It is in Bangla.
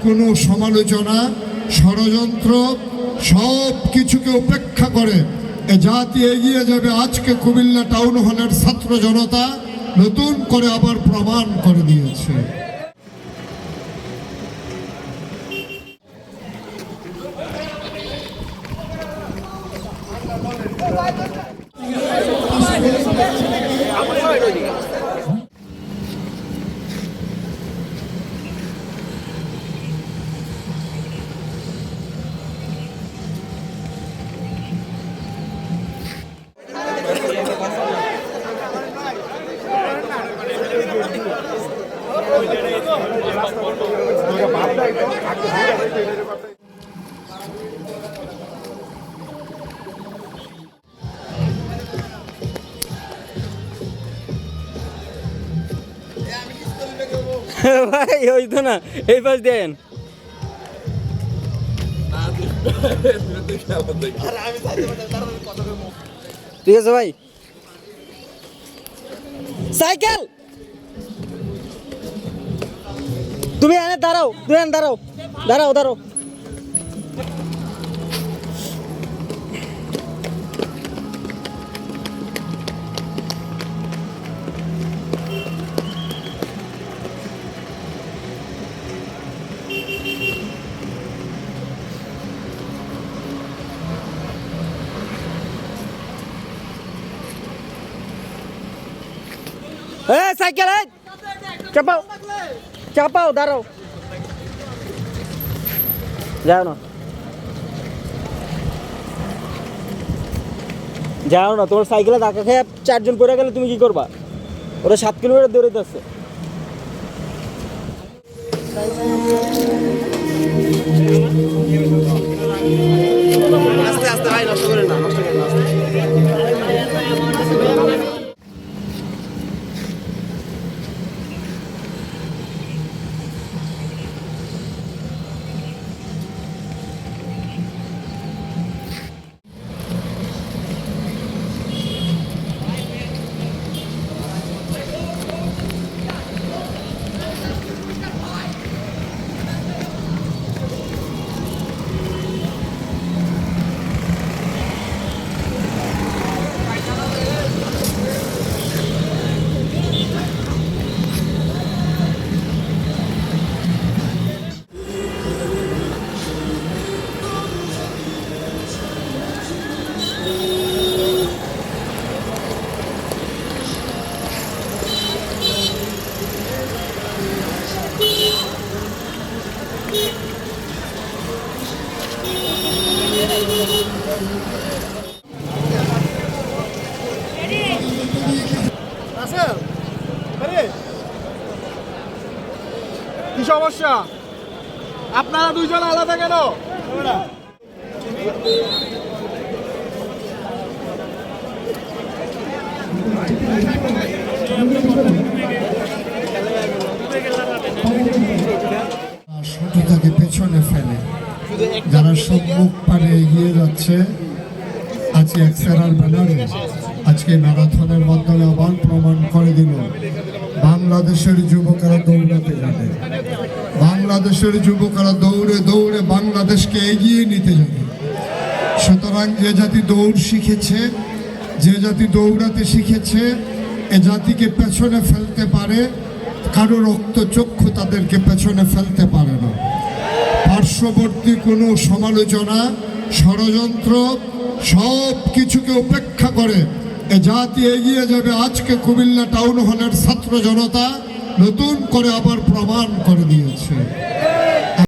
কোনো সমালোচনা ষড়যন্ত্র সব কিছুকে উপেক্ষা করে এ জাতি এগিয়ে যাবে। আজকে কুমিল্লা টাউন হলের ছাত্র জনতা নতুন করে আবার প্রমাণ করে দিয়েছে। ভাই ওই তো না, এই পাশ দেন। ঠিক আছে ভাই। সাইকেল তুমি এনে দাঁড়াও, তুমি এনে দাঁড়াও, দাঁড়াও দাঁড়াও। সাইকেল চাপাও, চাপাও, দাঁড়াও, যাও না, যাও না। তোমার সাইকেলে ধাক্কা খেয়ে 4 জন পড়ে গেলে তুমি কি করবা? ওরা 7 কিলোমিটার দৌড়ে যাচ্ছে। আস্তে আস্তে ভাই, নষ্ট করে না, নষ্ট করে না। কি সমস্যা? আপনারা দুইজন আলাদা কেন? শত্রুতাকে পেছনে ফেলে যারা সম্মুখ পারে এগিয়ে যাচ্ছে, আজকে এক্সেরাল ব্যানারে আজকে ম্যারাথনের মাধ্যমে আবার প্রমাণ করে দিল বাংলাদেশের যুবকেরা দৌড়াতে জানে। বাংলাদেশের যুবকেরা দৌড়ে দৌড়ে বাংলাদেশকে এগিয়ে নিতে জানে। সুতরাং যে জাতি দৌড় শিখেছে, যে জাতি দৌড়াতে শিখেছে, এ জাতিকে পেছনে ফেলতে পারে। কারো রক্তচক্ষু তাদেরকে পেছনে ফেলতে পারে না। পার্শ্ববর্তী কোনো সমালোচনা ষড়যন্ত্র সব কিছুকে উপেক্ষা করে এ জাতি এগিয়ে যাবে। আজকে কুমিল্লা টাউন হলের ছাত্র জনতা নতুন করে আবার প্রমাণ করে দিয়েছে।